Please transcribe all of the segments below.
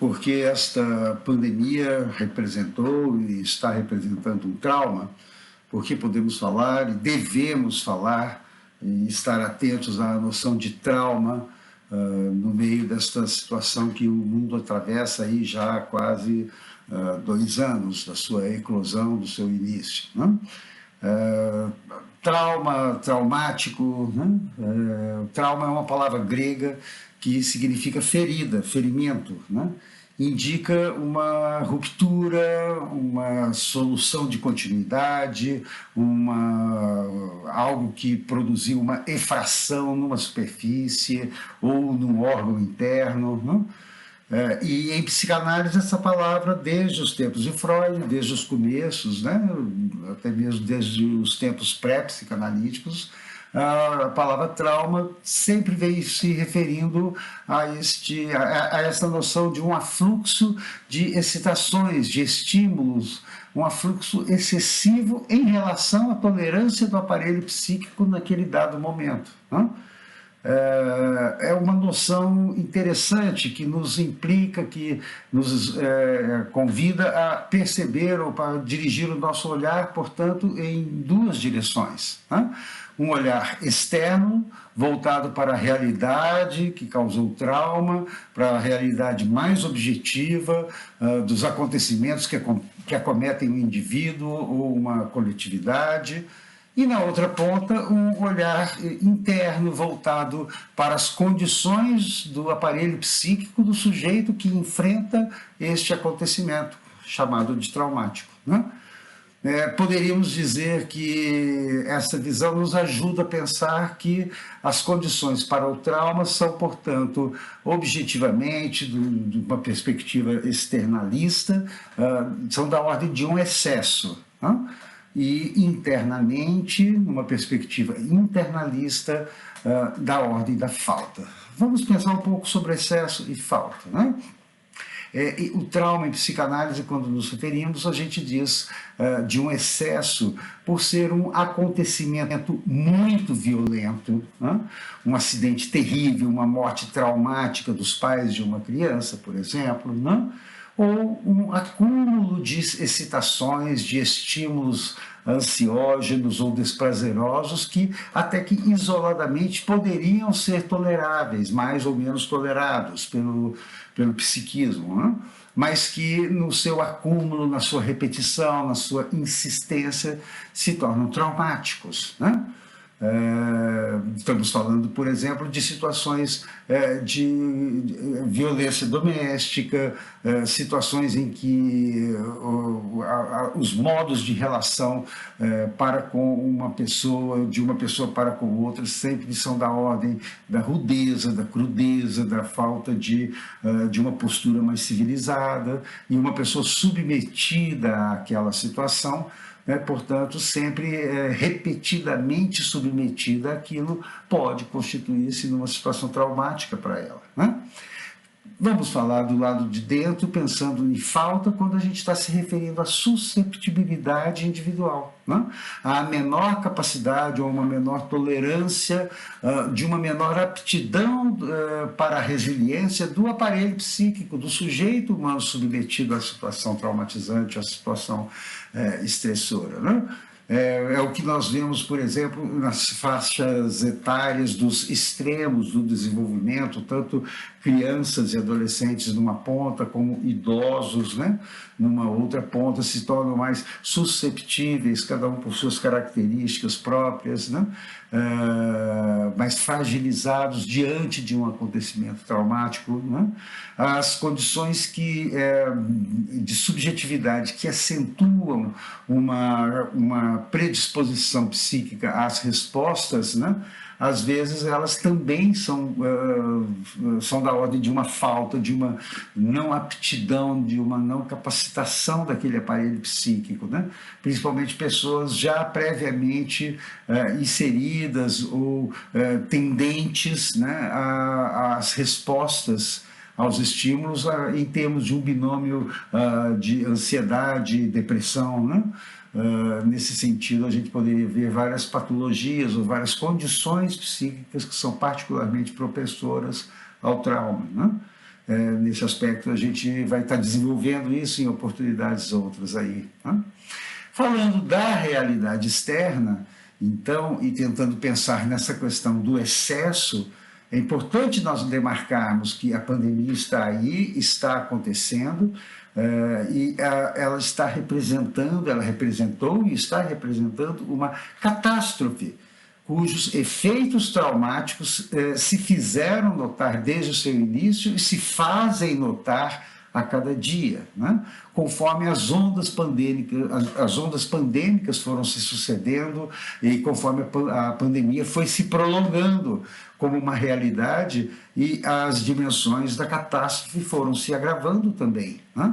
porque esta pandemia representou e está representando um trauma, porque podemos falar e devemos falar e estar atentos à noção de trauma no meio desta situação que o mundo atravessa aí já há quase 2 anos da sua eclosão, do seu início, né? Trauma, traumático, né? Trauma é uma palavra grega que significa ferida, ferimento, né? Indica uma ruptura, uma solução de continuidade, algo que produziu uma efração numa superfície ou num órgão interno, né? E em psicanálise essa palavra, desde os tempos de Freud, desde os começos, né, até mesmo desde os tempos pré-psicanalíticos, a palavra trauma sempre veio se referindo a essa noção de um afluxo de excitações, de estímulos, um afluxo excessivo em relação à tolerância do aparelho psíquico naquele dado momento, né? É uma noção interessante que nos implica, que nos convida a perceber ou para dirigir o nosso olhar, portanto, em 2 direções, né? Um olhar externo, voltado para a realidade que causou o trauma, para a realidade mais objetiva dos acontecimentos que acometem um indivíduo ou uma coletividade. E na outra ponta, um olhar interno voltado para as condições do aparelho psíquico do sujeito que enfrenta este acontecimento, chamado de traumático, né? Poderíamos dizer que essa visão nos ajuda a pensar que as condições para o trauma são, portanto, objetivamente, de uma perspectiva externalista, são da ordem de um excesso, né? E internamente, numa perspectiva internalista, da ordem da falta. Vamos pensar um pouco sobre excesso e falta, né? O trauma em psicanálise, quando nos referimos, a gente diz de um excesso por ser um acontecimento muito violento, né? Um acidente terrível, uma morte traumática dos pais de uma criança, por exemplo, né? Ou um acúmulo de excitações, de estímulos ansiógenos ou desprazerosos que até que isoladamente poderiam ser toleráveis, mais ou menos tolerados pelo psiquismo, né? Mas que no seu acúmulo, na sua repetição, na sua insistência, se tornam traumáticos, né? Estamos falando, por exemplo, de situações de violência doméstica, situações em que os modos de relação para com uma pessoa, de uma pessoa para com outra, sempre são da ordem da rudeza, da crudeza, da falta de uma postura mais civilizada, e uma pessoa submetida àquela situação, portanto, sempre repetidamente submetida àquilo, pode constituir-se numa situação traumática para ela, né? Vamos falar do lado de dentro, pensando em falta, quando a gente está se referindo à susceptibilidade individual, né? À menor capacidade ou uma menor tolerância, de uma menor aptidão para a resiliência do aparelho psíquico, do sujeito humano submetido à situação traumatizante, à situação estressora, né? É o que nós vemos, por exemplo, nas faixas etárias dos extremos do desenvolvimento, tanto crianças e adolescentes numa ponta, como idosos, né, numa outra ponta, se tornam mais susceptíveis, cada um por suas características próprias, né, mais fragilizados diante de um acontecimento traumático, né? As condições de subjetividade que acentuam uma predisposição psíquica às respostas, né? Às vezes elas também são da ordem de uma falta, de uma não aptidão, de uma não capacitação daquele aparelho psíquico, né? Principalmente pessoas já previamente inseridas ou tendentes, né, às respostas aos estímulos em termos de um binômio de ansiedade e depressão, né? Nesse sentido, a gente poderia ver várias patologias ou várias condições psíquicas que são particularmente propensoras ao trauma, né? nesse aspecto a gente vai estar desenvolvendo isso em oportunidades outras aí. Né? Falando da realidade externa, então, e tentando pensar nessa questão do excesso, é importante nós demarcarmos que a pandemia está aí, está acontecendo, ela está representando, ela representou e está representando uma catástrofe, cujos efeitos traumáticos se fizeram notar desde o seu início e se fazem notar a cada dia, né? Conforme as ondas pandêmicas foram se sucedendo e conforme a pandemia foi se prolongando como uma realidade e as dimensões da catástrofe foram se agravando também, né?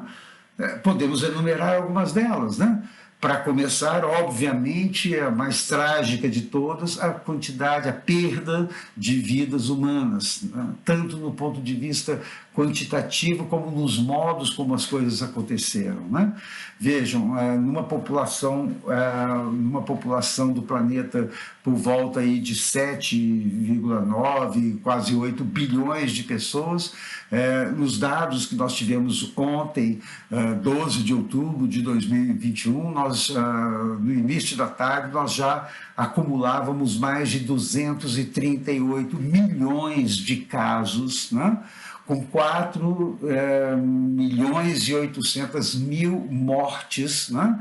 Podemos enumerar algumas delas, né? Para começar, obviamente, a mais trágica de todas, a quantidade, a perda de vidas humanas, né? Tanto no ponto de vista quantitativo como nos modos como as coisas aconteceram, né? Vejam, numa população do planeta por volta aí de 7,9, quase 8 bilhões de pessoas, nos dados que nós tivemos ontem, 12 de outubro de 2021, nós, no início da tarde, nós já acumulávamos mais de 238 milhões de casos, né? Com 4 milhões e 800 mil mortes, né?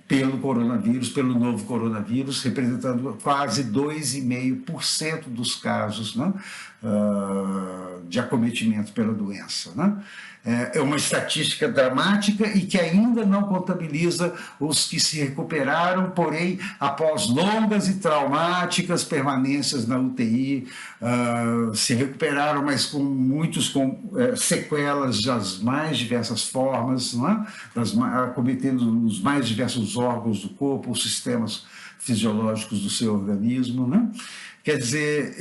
Pelo coronavírus, pelo novo coronavírus, representando quase 2,5% dos casos, né? De acometimento pela doença, né? É uma estatística dramática e que ainda não contabiliza os que se recuperaram, porém, após longas e traumáticas permanências na UTI, se recuperaram, mas com muitos com sequelas das mais diversas formas, não é? Acometendo os mais diversos órgãos do corpo, os sistemas fisiológicos do seu organismo, né? Quer dizer,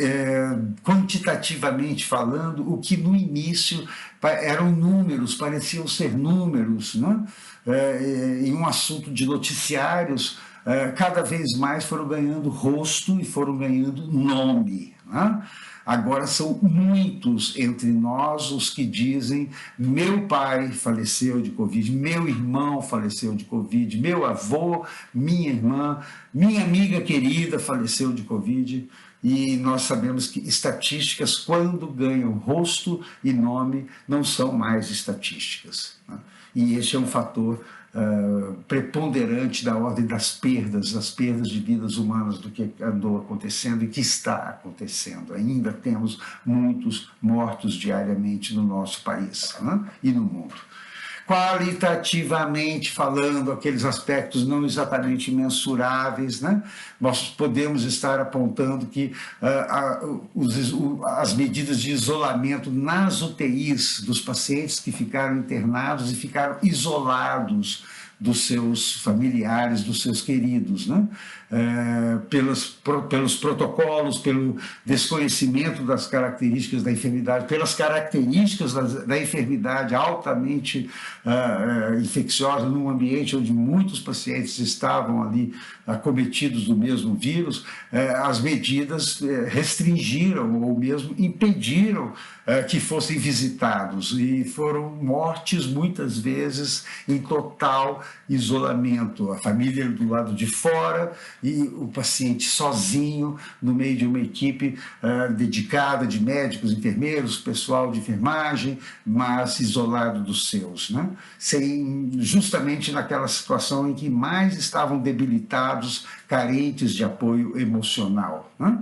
quantitativamente falando, o que no início eram números, pareciam ser números, né? Em um assunto de noticiários, cada vez mais foram ganhando rosto e foram ganhando nome, né? Agora são muitos entre nós os que dizem: meu pai faleceu de Covid, meu irmão faleceu de Covid, meu avô, minha irmã, minha amiga querida faleceu de Covid. E nós sabemos que estatísticas, quando ganham rosto e nome, não são mais estatísticas, né? E este é um fator preponderante da ordem das perdas de vidas humanas do que andou acontecendo e que está acontecendo. Ainda temos muitos mortos diariamente no nosso país, né? E no mundo. Qualitativamente falando, aqueles aspectos não exatamente mensuráveis, né? Nós podemos estar apontando que as medidas de isolamento nas UTIs dos pacientes que ficaram internados e ficaram isolados dos seus familiares, dos seus queridos, né? Pelos protocolos, pelo desconhecimento das características da enfermidade, pelas características da enfermidade altamente infecciosa, num ambiente onde muitos pacientes estavam ali acometidos do mesmo vírus, as medidas restringiram ou mesmo impediram que fossem visitados, e foram mortes muitas vezes em total isolamento, a família do lado de fora e o paciente sozinho no meio de uma equipe dedicada de médicos, enfermeiros, pessoal de enfermagem, mas isolado dos seus, né? Justamente naquela situação em que mais estavam debilitados, carentes de apoio emocional, né?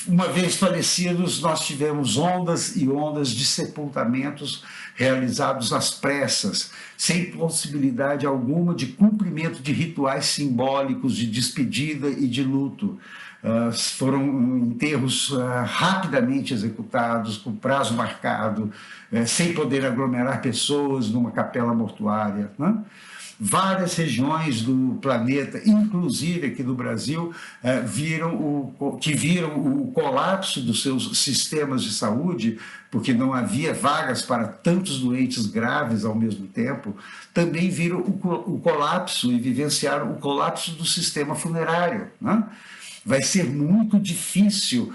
Uma vez falecidos, nós tivemos ondas e ondas de sepultamentos realizados às pressas, sem possibilidade alguma de cumprimento de rituais simbólicos de despedida e de luto. Foram enterros rapidamente executados, com prazo marcado, sem poder aglomerar pessoas numa capela mortuária, né? Várias regiões do planeta, inclusive aqui no Brasil, viram o colapso dos seus sistemas de saúde, porque não havia vagas para tantos doentes graves ao mesmo tempo. Também viram o colapso e vivenciaram o colapso do sistema funerário, né? Vai ser muito difícil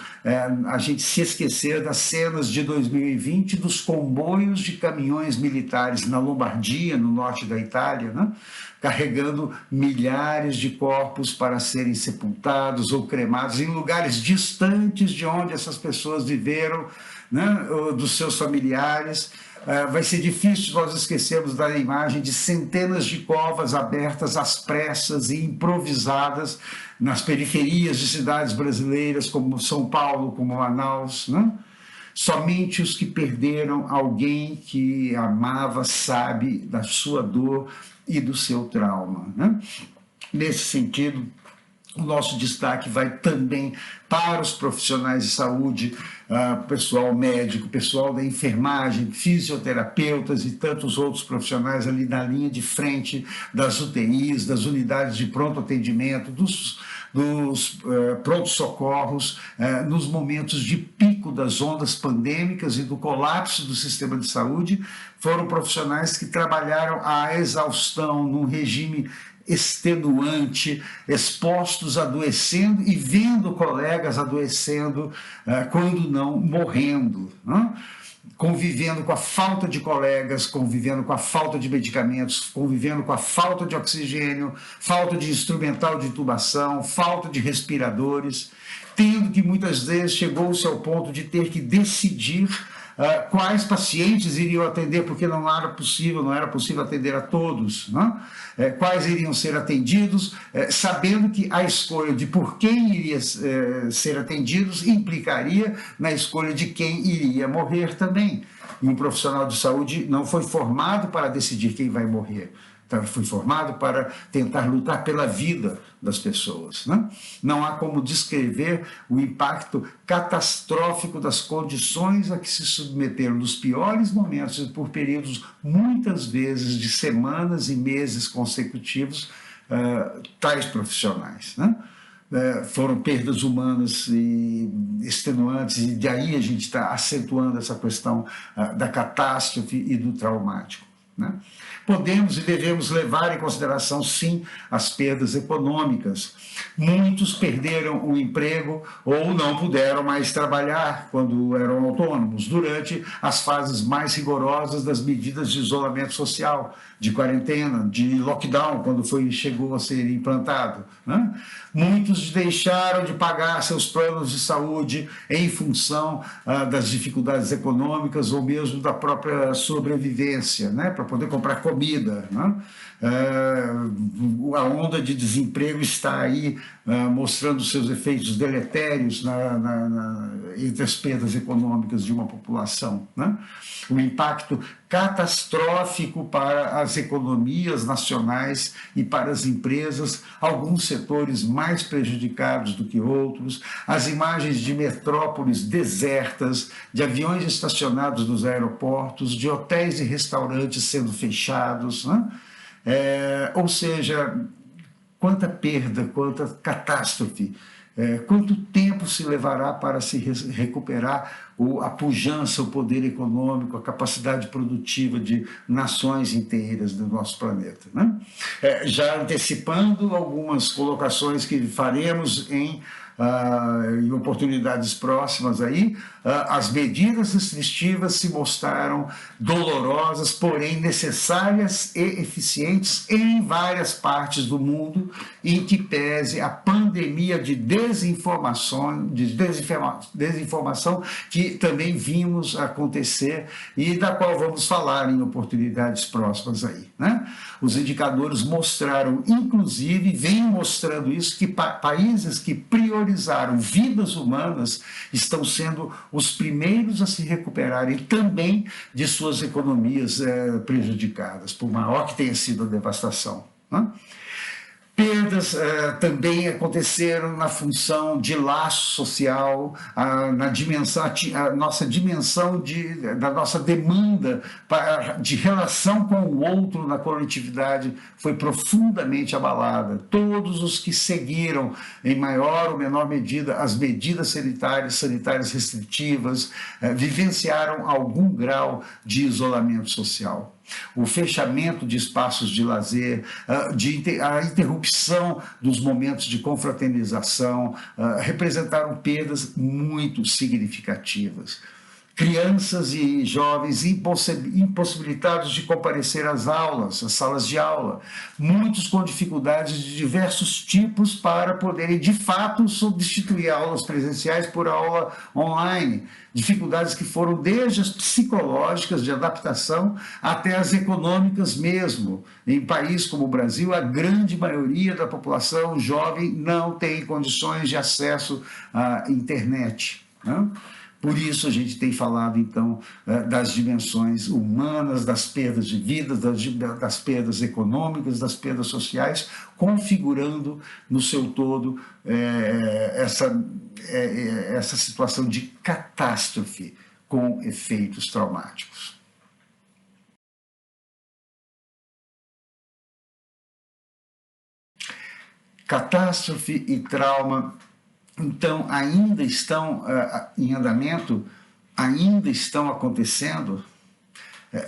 a gente se esquecer das cenas de 2020 dos comboios de caminhões militares na Lombardia, no norte da Itália, né? Carregando milhares de corpos para serem sepultados ou cremados em lugares distantes de onde essas pessoas viveram, né? Dos seus familiares. Vai ser difícil nós esquecermos da imagem de centenas de covas abertas às pressas e improvisadas nas periferias de cidades brasileiras como São Paulo, como Manaus, né? Somente os que perderam alguém que amava sabe da sua dor e do seu trauma, né? Nesse sentido, o nosso destaque vai também para os profissionais de saúde, pessoal médico, pessoal da enfermagem, fisioterapeutas e tantos outros profissionais ali na linha de frente das UTIs, das unidades de pronto atendimento, dos pronto-socorros, nos momentos de pico das ondas pandêmicas e do colapso do sistema de saúde. Foram profissionais que trabalharam à exaustão, num regime extenuante, expostos, adoecendo e vendo colegas adoecendo, quando não morrendo, né? Convivendo com a falta de colegas, convivendo com a falta de medicamentos, convivendo com a falta de oxigênio, falta de instrumental de intubação, falta de respiradores, tendo que muitas vezes chegou-se ao ponto de ter que decidir quais pacientes iriam atender, porque não era possível atender a todos, né? Quais iriam ser atendidos, sabendo que a escolha de por quem iria ser atendidos implicaria na escolha de quem iria morrer também. E um profissional de saúde não foi formado para decidir quem vai morrer. Então, foi formado para tentar lutar pela vida das pessoas, né? Não há como descrever o impacto catastrófico das condições a que se submeteram nos piores momentos e por períodos, muitas vezes, de semanas e meses consecutivos, tais profissionais, né? Foram perdas humanas e extenuantes, e daí a gente está acentuando essa questão da catástrofe e do traumático, né? Podemos e devemos levar em consideração, sim, as perdas econômicas. Muitos perderam o emprego ou não puderam mais trabalhar quando eram autônomos, durante as fases mais rigorosas das medidas de isolamento social, de quarentena, de lockdown, quando chegou a ser implantado, né? Muitos deixaram de pagar seus planos de saúde em função das dificuldades econômicas ou mesmo da própria sobrevivência, né? Para poder comprar comida, né? A onda de desemprego está aí mostrando seus efeitos deletérios entre as perdas econômicas de uma população, né? O impacto catastrófico para as economias nacionais e para as empresas, alguns setores mais prejudicados do que outros, as imagens de metrópoles desertas, de aviões estacionados nos aeroportos, de hotéis e restaurantes sendo fechados, né? Ou seja, quanta perda, quanta catástrofe, quanto tempo se levará para se recuperar a pujança, o poder econômico, a capacidade produtiva de nações inteiras do nosso planeta, né? Já antecipando algumas colocações que faremos em oportunidades próximas aí, as medidas restritivas se mostraram dolorosas, porém necessárias e eficientes em várias partes do mundo, em que pese a pandemia de desinformação que também vimos acontecer e da qual vamos falar em oportunidades próximas aí, né? Os indicadores mostraram, inclusive, vêm mostrando isso, que países que priorizaram vidas humanas estão sendo os primeiros a se recuperarem também de suas economias prejudicadas, por maior que tenha sido a devastação, né? Perdas também aconteceram na função de laço social, na dimensão, a nossa dimensão da nossa demanda de relação com o outro na coletividade foi profundamente abalada. Todos os que seguiram, em maior ou menor medida, as medidas sanitárias restritivas, vivenciaram algum grau de isolamento social. O fechamento de espaços de lazer, a interrupção dos momentos de confraternização, representaram perdas muito significativas. Crianças e jovens impossibilitados de comparecer às aulas, às salas de aula, muitos com dificuldades de diversos tipos para poderem, de fato, substituir aulas presenciais por aula online, dificuldades que foram desde as psicológicas de adaptação até as econômicas mesmo. Em países como o Brasil, a grande maioria da população jovem não tem condições de acesso à internet, né? Por isso a gente tem falado, então, das dimensões humanas, das perdas de vidas, das perdas econômicas, das perdas sociais, configurando no seu todo essa situação de catástrofe com efeitos traumáticos. Catástrofe e trauma, então, ainda estão em andamento, ainda estão acontecendo?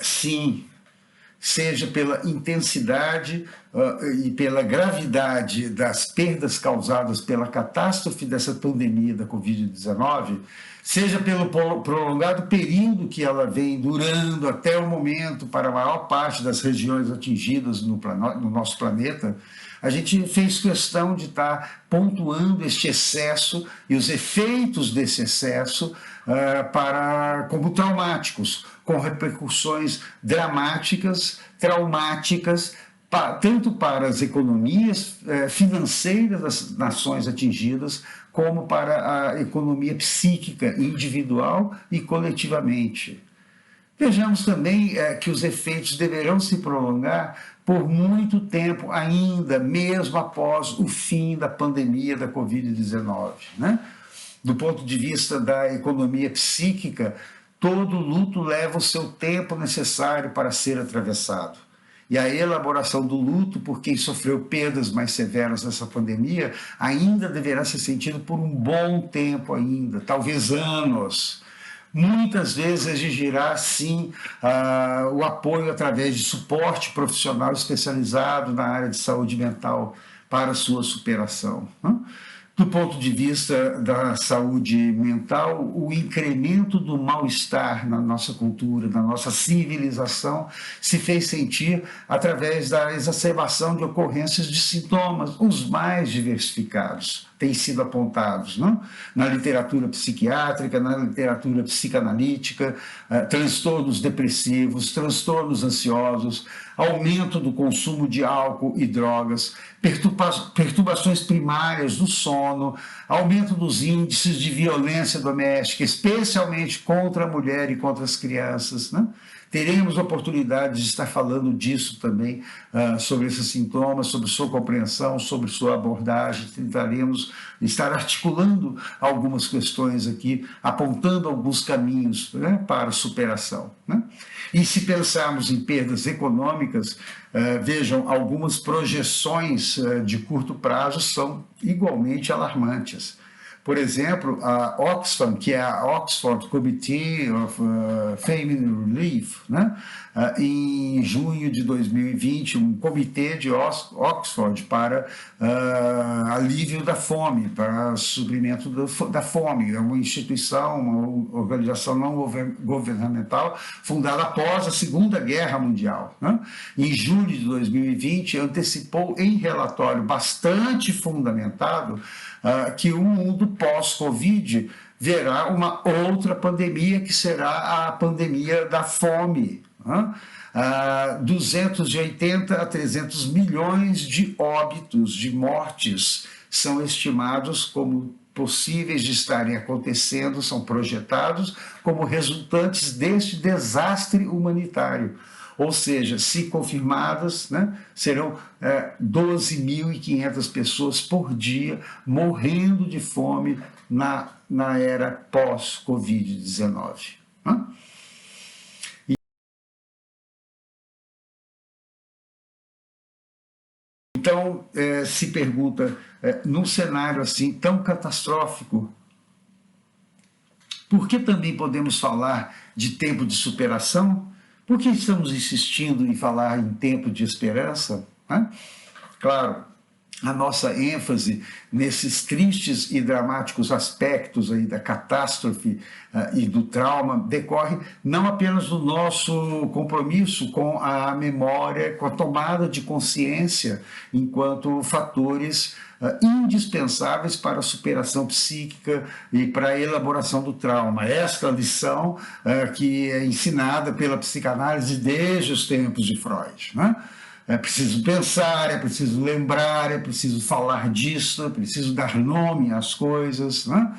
Sim, seja pela intensidade e pela gravidade das perdas causadas pela catástrofe dessa pandemia da Covid-19, seja pelo prolongado período que ela vem durando até o momento para a maior parte das regiões atingidas no nosso planeta. A gente fez questão de estar pontuando este excesso e os efeitos desse excesso como traumáticos, com repercussões dramáticas, traumáticas, tanto para as economias financeiras das nações atingidas, como para a economia psíquica individual e coletivamente. Vejamos também que os efeitos deverão se prolongar por muito tempo ainda, mesmo após o fim da pandemia da Covid-19, né? Do ponto de vista da economia psíquica, todo luto leva o seu tempo necessário para ser atravessado. E a elaboração do luto por quem sofreu perdas mais severas nessa pandemia ainda deverá ser sentido por um bom tempo ainda, talvez anos. Muitas vezes exigirá, sim, o apoio através de suporte profissional especializado na área de saúde mental para a sua superação, né? Do ponto de vista da saúde mental, o incremento do mal-estar na nossa cultura, na nossa civilização, se fez sentir através da exacerbação de ocorrências de sintomas, os mais diversificados têm sido apontados, não? Na literatura psiquiátrica, na literatura psicanalítica, transtornos depressivos, transtornos ansiosos, aumento do consumo de álcool e drogas, perturbações primárias do sono, aumento dos índices de violência doméstica, especialmente contra a mulher e contra as crianças, né? Teremos oportunidade de estar falando disso também, sobre esses sintomas, sobre sua compreensão, sobre sua abordagem. Tentaremos estar articulando algumas questões aqui, apontando alguns caminhos, né, para a superação, né? E se pensarmos em perdas econômicas, vejam, algumas projeções de curto prazo são igualmente alarmantes. Por exemplo, a Oxfam, que é a Oxford Committee of Famine Relief, né? Em junho de 2020, um comitê de Oxford para alívio da fome, para suprimento da fome. É uma instituição, uma organização não governamental fundada após a Segunda Guerra Mundial, né? Em julho de 2020, antecipou em relatório bastante fundamentado que o mundo pós-Covid verá uma outra pandemia, que será a pandemia da fome, né? 280 a 300 milhões de óbitos, de mortes, são estimados como possíveis de estarem acontecendo, são projetados como resultantes deste desastre humanitário. Ou seja, se confirmadas, né, serão 12.500 pessoas por dia morrendo de fome na era pós-Covid-19. Né? Então, se pergunta, num cenário assim tão catastrófico, por que também podemos falar de tempo de superação? Por que estamos insistindo em falar em tempo de esperança? Né? Claro, a nossa ênfase nesses tristes e dramáticos aspectos aí da catástrofe e do trauma decorre não apenas do nosso compromisso com a memória, com a tomada de consciência enquanto fatores indispensáveis para a superação psíquica e para a elaboração do trauma. Esta lição que é ensinada pela psicanálise desde os tempos de Freud, né? É preciso pensar, é preciso lembrar, é preciso falar disso, é preciso dar nome às coisas, né?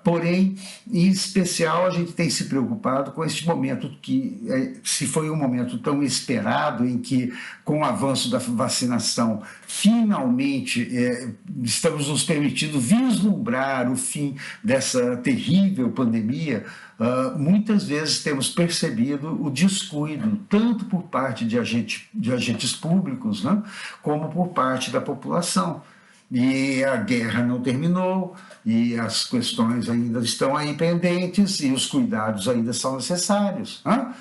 Porém, em especial, a gente tem se preocupado com este momento que, se foi um momento tão esperado, em que, com o avanço da vacinação, finalmente estamos nos permitindo vislumbrar o fim dessa terrível pandemia. Muitas vezes temos percebido o descuido, tanto por parte de agentes públicos, né, como por parte da população. E a guerra não terminou, e as questões ainda estão aí pendentes, e os cuidados ainda são necessários. Né?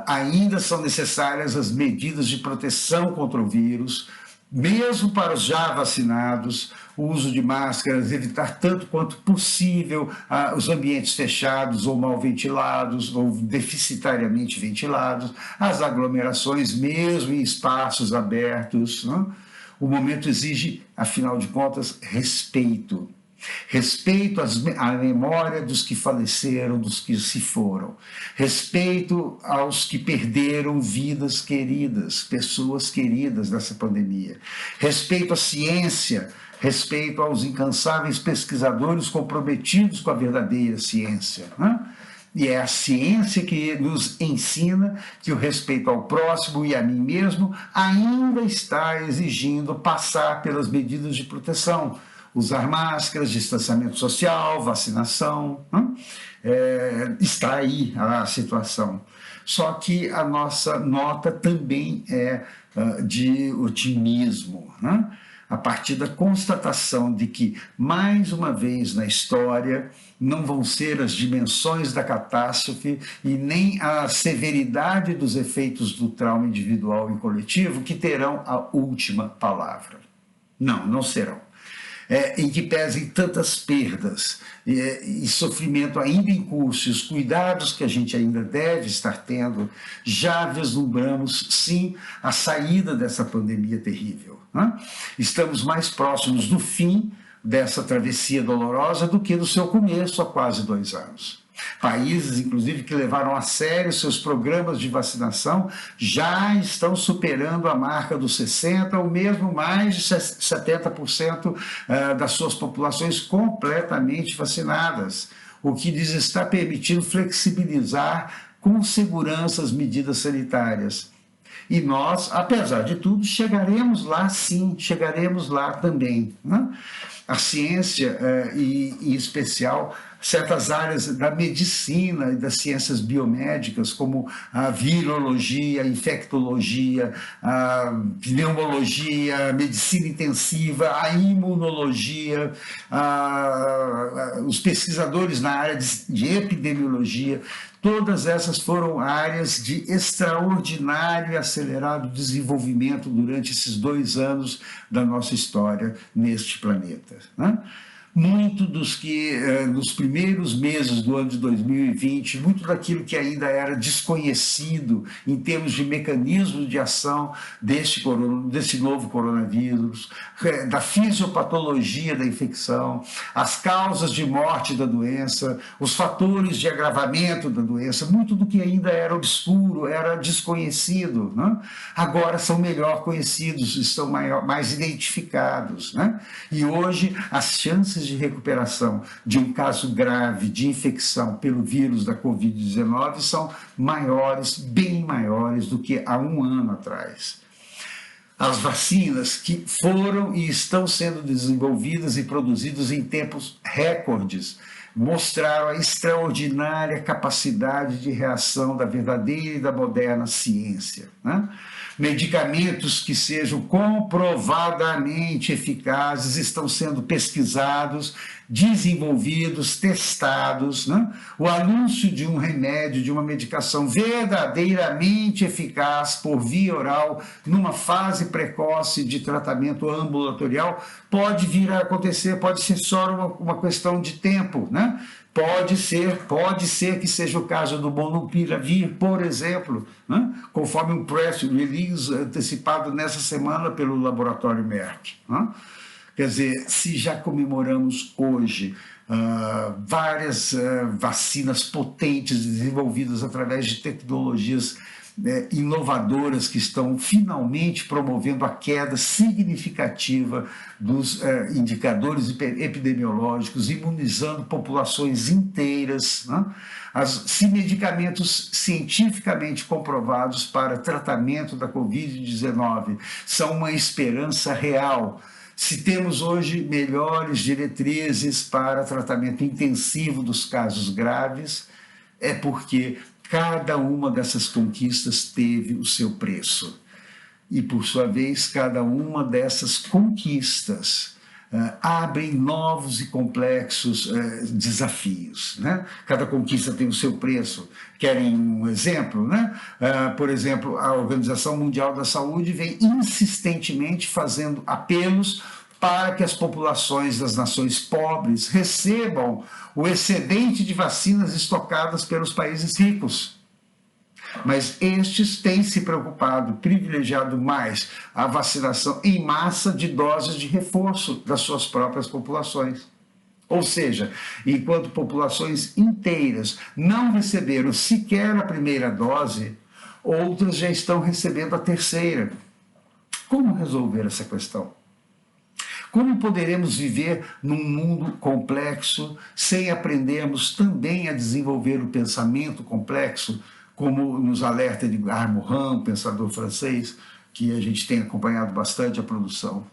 Ainda são necessárias as medidas de proteção contra o vírus, mesmo para os já vacinados, o uso de máscaras, evitar tanto quanto possível os ambientes fechados ou mal ventilados ou deficitariamente ventilados, as aglomerações mesmo em espaços abertos. Né? O momento exige, afinal de contas, respeito. Respeito à memória dos que faleceram, dos que se foram. Respeito aos que perderam vidas queridas, pessoas queridas nessa pandemia. Respeito à ciência, respeito aos incansáveis pesquisadores comprometidos com a verdadeira ciência, né? E é a ciência que nos ensina que o respeito ao próximo e a mim mesmo ainda está exigindo passar pelas medidas de proteção. Usar máscaras, distanciamento social, vacinação, né? Está aí a situação. Só que a nossa nota também é de otimismo, né? A partir da constatação de que, mais uma vez na história, não vão ser as dimensões da catástrofe e nem a severidade dos efeitos do trauma individual e coletivo que terão a última palavra. Não, não serão. Em que pesem tantas perdas e sofrimento ainda em curso, e os cuidados que a gente ainda deve estar tendo, já vislumbramos, sim, a saída dessa pandemia terrível. Né? Estamos mais próximos do fim dessa travessia dolorosa do que do seu começo há quase 2 anos. Países, inclusive, que levaram a sério seus programas de vacinação já estão superando a marca dos 60%, ou mesmo mais de 70% das suas populações completamente vacinadas, o que lhes está permitindo flexibilizar com segurança as medidas sanitárias. E nós, apesar de tudo, chegaremos lá sim, chegaremos lá também. Né? A ciência, em especial, certas áreas da medicina e das ciências biomédicas, como a virologia, a infectologia, a pneumologia, a medicina intensiva, a imunologia, os pesquisadores na área de epidemiologia, todas essas foram áreas de extraordinário e acelerado desenvolvimento durante esses 2 anos da nossa história neste planeta. Né? Muito dos que, nos primeiros meses do ano de 2020, muito daquilo que ainda era desconhecido em termos de mecanismos de ação desse novo coronavírus, da fisiopatologia da infecção, as causas de morte da doença, os fatores de agravamento da doença, muito do que ainda era obscuro, era desconhecido, né? Agora são melhor conhecidos, estão mais identificados. Né? E hoje as chances de recuperação de um caso grave de infecção pelo vírus da Covid-19 são maiores, bem maiores do que há 1 ano atrás. As vacinas que foram e estão sendo desenvolvidas e produzidas em tempos recordes mostraram a extraordinária capacidade de reação da verdadeira e da moderna ciência. Né? Medicamentos que sejam comprovadamente eficazes estão sendo pesquisados, desenvolvidos, testados, né? O anúncio de um remédio, de uma medicação verdadeiramente eficaz por via oral, numa fase precoce de tratamento ambulatorial, pode vir a acontecer, pode ser só uma questão de tempo, né? Pode ser que seja o caso do Molnupiravir, por exemplo, né? Conforme um press release antecipado nessa semana pelo laboratório Merck. Né? Quer dizer, se já comemoramos hoje várias vacinas potentes desenvolvidas através de tecnologias inovadoras que estão finalmente promovendo a queda significativa dos indicadores epidemiológicos, imunizando populações inteiras, né? Se medicamentos cientificamente comprovados para tratamento da Covid-19 são uma esperança real, se temos hoje melhores diretrizes para tratamento intensivo dos casos graves, é porque cada uma dessas conquistas teve o seu preço. E, por sua vez, cada uma dessas conquistas abrem novos e complexos desafios. Né? Cada conquista tem o seu preço. Querem um exemplo? Né? Por exemplo, a Organização Mundial da Saúde vem insistentemente fazendo apelos para que as populações das nações pobres recebam o excedente de vacinas estocadas pelos países ricos. Mas estes têm se preocupado, privilegiado mais a vacinação em massa de doses de reforço das suas próprias populações. Ou seja, enquanto populações inteiras não receberam sequer a primeira dose, outras já estão recebendo a terceira. Como resolver essa questão? Como poderemos viver num mundo complexo sem aprendermos também a desenvolver o pensamento complexo, como nos alerta Edgar Morin, um pensador francês, que a gente tem acompanhado bastante a produção?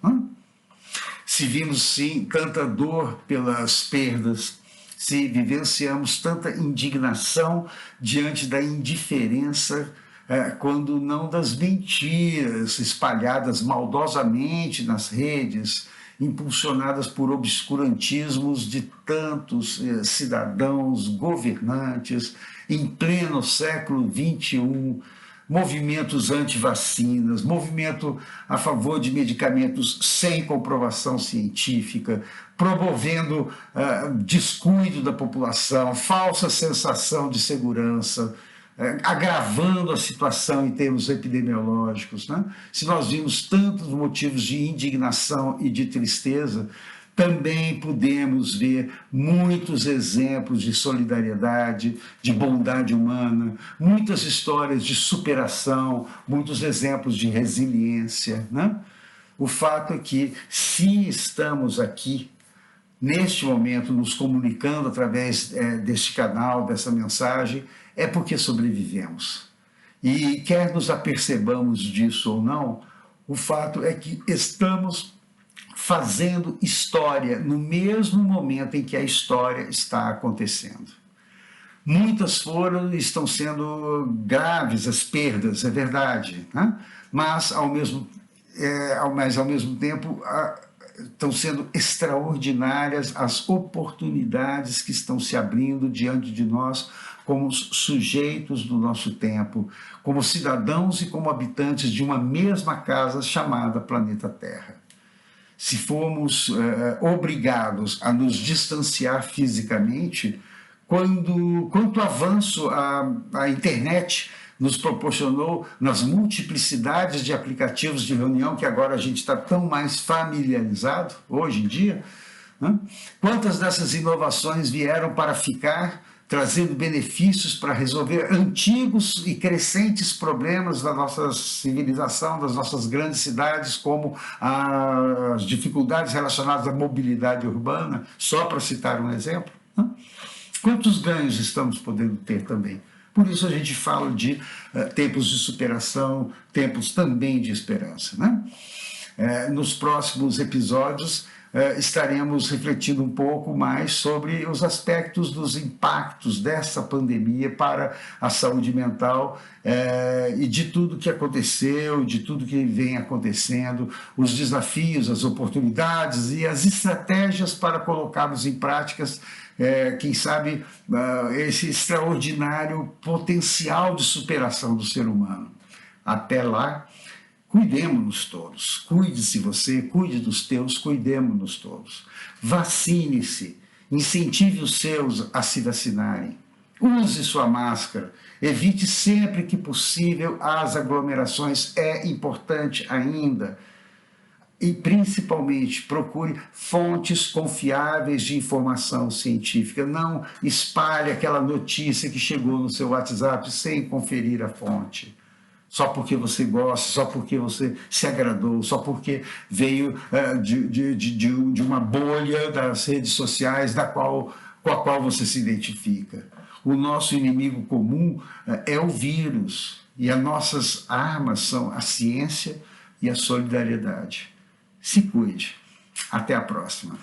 Se vimos, sim, tanta dor pelas perdas, se vivenciamos tanta indignação diante da indiferença, quando não das mentiras espalhadas maldosamente nas redes, impulsionadas por obscurantismos de tantos cidadãos, governantes, em pleno século XXI, movimentos anti-vacinas, movimento a favor de medicamentos sem comprovação científica, promovendo descuido da população, falsa sensação de segurança, agravando a situação em termos epidemiológicos. Né? Se nós vimos tantos motivos de indignação e de tristeza, também podemos ver muitos exemplos de solidariedade, de bondade humana, muitas histórias de superação, muitos exemplos de resiliência. Né? O fato é que, se estamos aqui, neste momento, nos comunicando através deste canal, dessa mensagem, é porque sobrevivemos. E quer nos apercebamos disso ou não, o fato é que estamos fazendo história no mesmo momento em que a história está acontecendo. Muitas estão sendo graves as perdas, é verdade, né? Mas ao mesmo tempo estão sendo extraordinárias as oportunidades que estão se abrindo diante de nós como sujeitos do nosso tempo, como cidadãos e como habitantes de uma mesma casa chamada planeta Terra. Se formos obrigados a nos distanciar fisicamente, quanto avanço a internet nos proporcionou nas multiplicidades de aplicativos de reunião que agora a gente está tão mais familiarizado hoje em dia, né? Quantas dessas inovações vieram para ficar, trazendo benefícios para resolver antigos e crescentes problemas da nossa civilização, das nossas grandes cidades, como as dificuldades relacionadas à mobilidade urbana, só para citar um exemplo. Né? Quantos ganhos estamos podendo ter também? Por isso a gente fala de tempos de superação, tempos também de esperança. Né? Nos próximos episódios, estaremos refletindo um pouco mais sobre os aspectos dos impactos dessa pandemia para a saúde mental e de tudo que aconteceu, de tudo que vem acontecendo, os desafios, as oportunidades e as estratégias para colocarmos em práticas, quem sabe, esse extraordinário potencial de superação do ser humano. Até lá, cuidemos-nos todos, cuide-se você, cuide dos teus, cuidemos-nos todos. Vacine-se, incentive os seus a se vacinarem. Use sua máscara, evite sempre que possível as aglomerações, é importante ainda. E, principalmente, procure fontes confiáveis de informação científica. Não espalhe aquela notícia que chegou no seu WhatsApp sem conferir a fonte. Só porque você gosta, só porque você se agradou, só porque veio de uma bolha das redes sociais com a qual você se identifica. O nosso inimigo comum é o vírus, e as nossas armas são a ciência e a solidariedade. Se cuide. Até a próxima.